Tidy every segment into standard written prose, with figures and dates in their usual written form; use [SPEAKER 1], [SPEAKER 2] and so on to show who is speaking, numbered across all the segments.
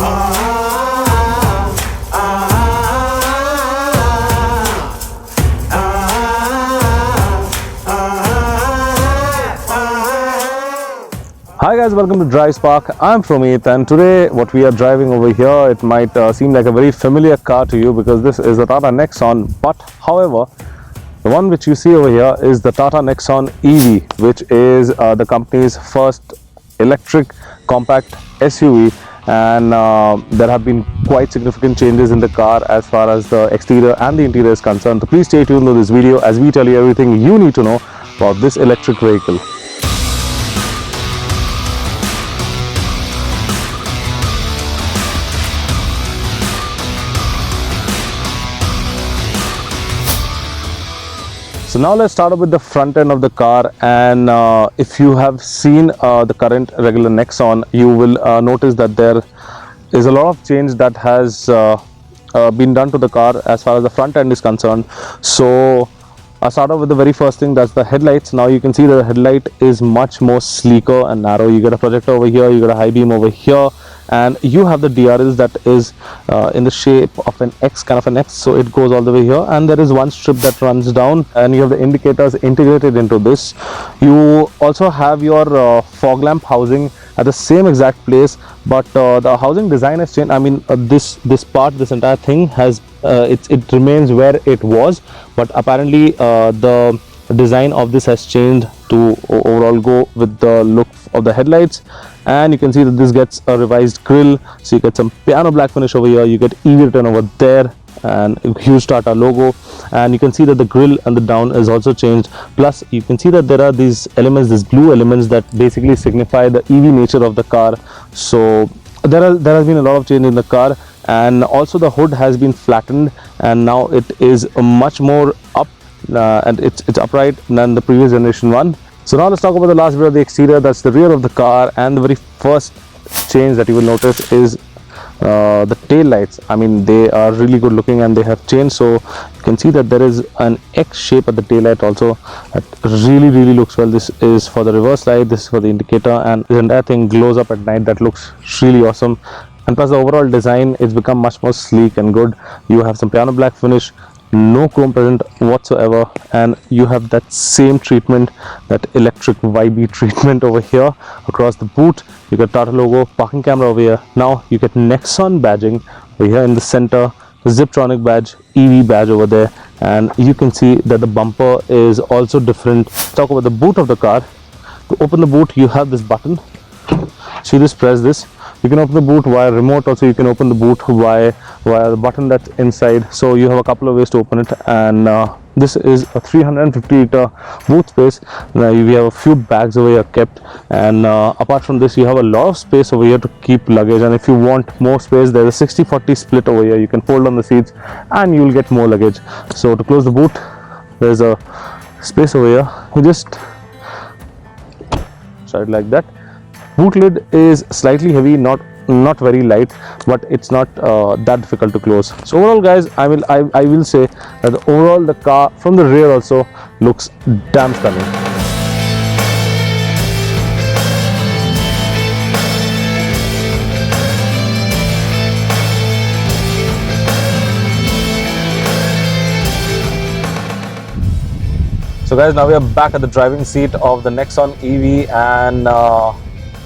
[SPEAKER 1] Hi guys, welcome to DriveSpark. I'm Promit, and today what we are driving over here, it might seem like a very familiar car to you because this is the Tata Nexon, but however, the one which you see over here is the Tata Nexon EV, which is the company's first electric compact SUV, and there have been quite significant changes in the car as far as the exterior and the interior is concerned. So please stay tuned to this video as we tell you everything you need to know about this electric vehicle. So now let's start up with the front end of the car, and if you have seen the current regular Nexon, you will notice that there is a lot of change that has been done to the car as far as the front end is concerned. So I'll start off with the very first thing, that's the headlights. Now you can see that the headlight is much more sleeker and narrow. You get a projector over here, you got a high beam over here, and you have the DRLs that is in the shape of an X, kind of an X, so it goes all the way here, and there is one strip that runs down, and you have the indicators integrated into this. You also have your fog lamp housing at the same exact place, but the housing design has changed. I mean, this entire thing has it remains where it was, but apparently the design of this has changed to overall go with the look of the headlights. And you can see that this gets a revised grille, so you get some piano black finish over here, you get EV written over there, and a huge Tata logo, and you can see that the grille and the down is also changed. Plus you can see that there are these elements, these blue elements that basically signify the EV nature of the car. So there has been a lot of change in the car, and also the hood has been flattened, and now it is much more up, and it's upright than the previous generation one. So now let's talk about the last bit of the exterior, that's the rear of the car, and the very first change that you will notice is the tail lights. I mean, they are really good looking and they have changed. So you can see that there is an X shape at the tail light also. That really looks well. This is for the reverse light, this is for the indicator, and the entire thing glows up at night. That looks really awesome. And plus the overall design, it's become much more sleek and good. You have some piano black finish, no chrome present whatsoever, and you have that same treatment, that electric vibey treatment over here across the boot. You get Tata logo, parking camera over here. Now you get Nexon badging over here in the center, Ziptronic badge, EV badge over there, and you can see that the bumper is also different. Let's talk about the boot of the car. To open the boot, you have this button, so you just press this. You can open the boot via remote, also you can open the boot via the button that's inside. So you have a couple of ways to open it, and this is a 350 liter boot space. Now we have a few bags over here kept, and apart from this you have a lot of space over here to keep luggage, and if you want more space, there's a 60-40 split over here. You can fold on the seats and you will get more luggage. So to close the boot, there's a space over here. You just try it like that. Boot lid is slightly heavy, not very light, but it's not that difficult to close. So overall guys, I will say that overall the car from the rear also looks damn stunning. So guys, now we are back at the driving seat of the Nexon EV, and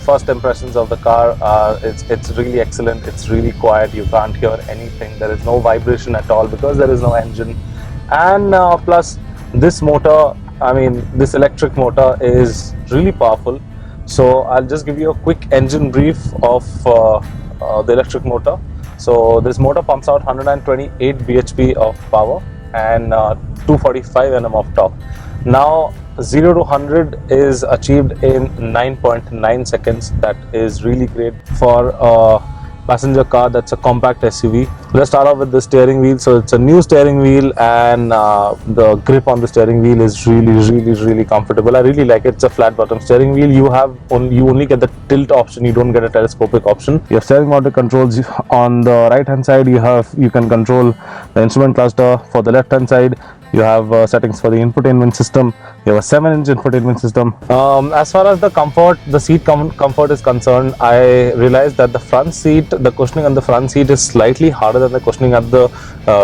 [SPEAKER 1] first impressions of the car are it's really excellent. It's really quiet. You can't hear anything. There is no vibration at all because there is no engine, and plus this motor, I mean this electric motor is really powerful. So I'll just give you a quick engine brief of the electric motor. So this motor pumps out 128 bhp of power and 245 Nm of torque. Now 0 to 100 is achieved in 9.9 seconds. That is really great for a passenger car that's a compact SUV. Let's start off with the steering wheel. So it's a new steering wheel, and the grip on the steering wheel is really comfortable. I really like it. It's a flat bottom steering wheel. You only get the tilt option, you don't get a telescopic option. Your steering mounted controls on the right hand side, you can control the instrument cluster. For the left hand side, You have settings for the infotainment system. You have a 7-inch infotainment system. As far as the comfort, the seat comfort is concerned, I realized that the front seat, the cushioning on the front seat is slightly harder than the cushioning at the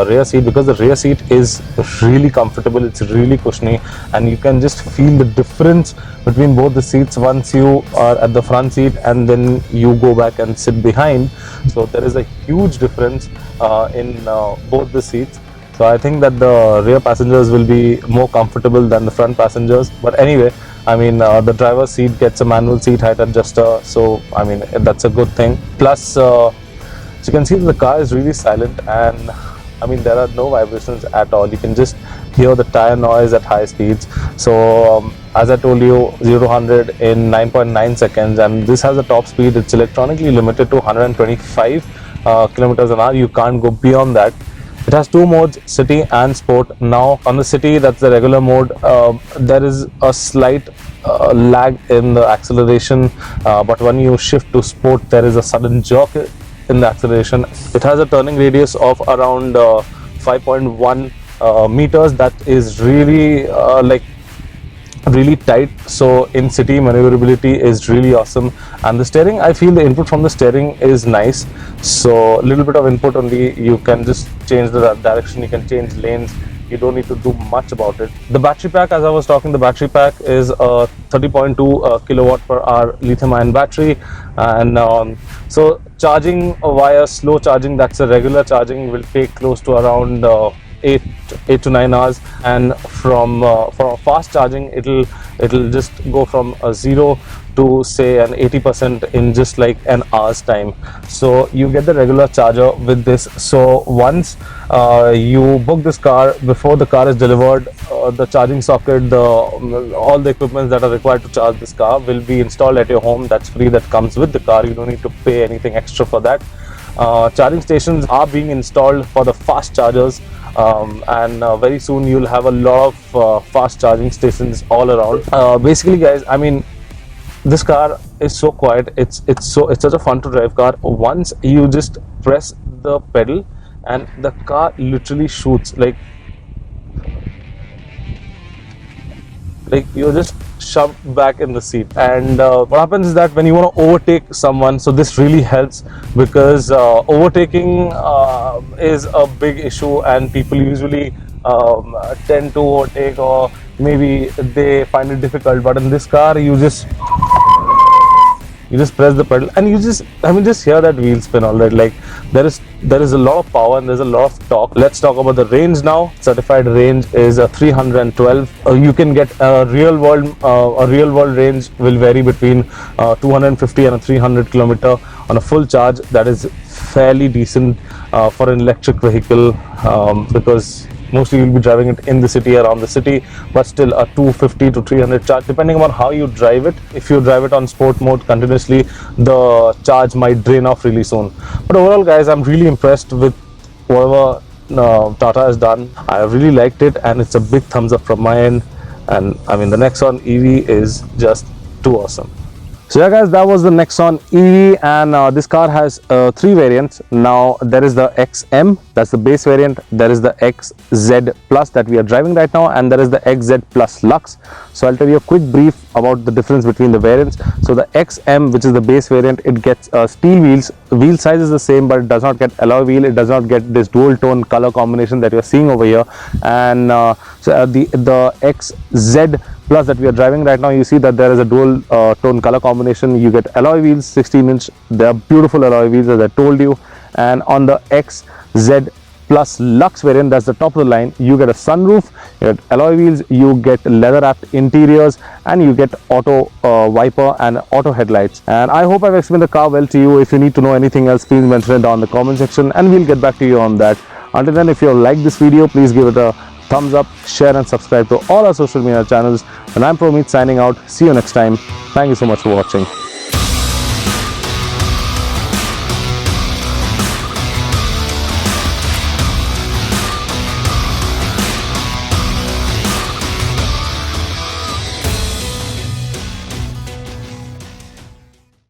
[SPEAKER 1] rear seat, because the rear seat is really comfortable. It's really cushiony, and you can just feel the difference between both the seats once you are at the front seat and then you go back and sit behind. So there is a huge difference in both the seats. So I think that the rear passengers will be more comfortable than the front passengers. But anyway, I mean, the driver's seat gets a manual seat height adjuster, so I mean, that's a good thing. Plus, as you can see, the car is really silent, and I mean, there are no vibrations at all. You can just hear the tire noise at high speeds. So as I told you, 0 to 100 in 9.9 seconds, and this has a top speed. It's electronically limited to 125 kilometers an hour. You can't go beyond that. It has two modes, city and sport. Now on the city, that's the regular mode, there is a slight lag in the acceleration, but when you shift to sport, there is a sudden jerk in the acceleration. It has a turning radius of around 5.1 meters. That is really really tight, so in city maneuverability is really awesome. And the steering, I feel the input from the steering is nice, so a little bit of input only. You can just change the direction, you can change lanes, you don't need to do much about it. The battery pack, as I was talking, the battery pack is a 30.2 kilowatt per hour lithium-ion battery, and so charging via slow charging, that's a regular charging, will take close to around 8 to 9 hours, and from fast charging, it'll just go from a 0 to say an 80% in just like an hour's time. So you get the regular charger with this. So once you book this car, before the car is delivered, the charging socket, all the equipment that are required to charge this car will be installed at your home. That's free, that comes with the car. You don't need to pay anything extra for that. Charging stations are being installed for the fast chargers, and very soon you'll have a lot of fast charging stations all around. Basically, guys, I mean, this car is so quiet. It's such a fun to drive car. Once you just press the pedal, and the car literally shoots, like you're just shoved back in the seat. And what happens is that when you want to overtake someone, so this really helps, because overtaking is a big issue, and people usually tend to overtake, or maybe they find it difficult. But in this car, you just press the pedal, and you just hear that wheel spin. All right, like there is a lot of power and there's a lot of torque. Let's talk about the range now. Certified range is 312. You can get a real world range will vary between 250 and a 300 kilometer on a full charge. That is fairly decent for an electric vehicle, because mostly you'll be driving it in the city, around the city, but still a 250 to 300 charge, depending on how you drive it. If you drive it on sport mode continuously, the charge might drain off really soon. But overall, guys, I'm really impressed with whatever Tata has done. I really liked it, and it's a big thumbs up from my end. And I mean, the Nexon EV is just too awesome. So yeah, guys, that was the Nexon EV, and this car has 3 variants. Now there is the XM, that's the base variant. There is the XZ Plus that we are driving right now, and there is the XZ Plus Lux. So I'll tell you a quick brief about the difference between the variants. So the XM, which is the base variant, it gets steel wheels. Wheel size is the same, but it does not get alloy wheel. It does not get this dual tone color combination that you're seeing over here. And the XZ Plus that we are driving right now, you see that there is a dual tone color combination. You get alloy wheels, 16-inch. They are beautiful alloy wheels, as I told you. And on the XZ Plus Lux variant, that's the top of the line, you get a sunroof, you get alloy wheels, you get leather wrapped interiors, and you get auto wiper and auto headlights. And I hope I've explained the car well to you. If you need to know anything else, please mention it down in the comment section, and we'll get back to you on that. Until then, if you like this video, please give it a thumbs up, share and subscribe to all our social media channels. And I'm Promit signing out. See you next time. Thank you so much for watching.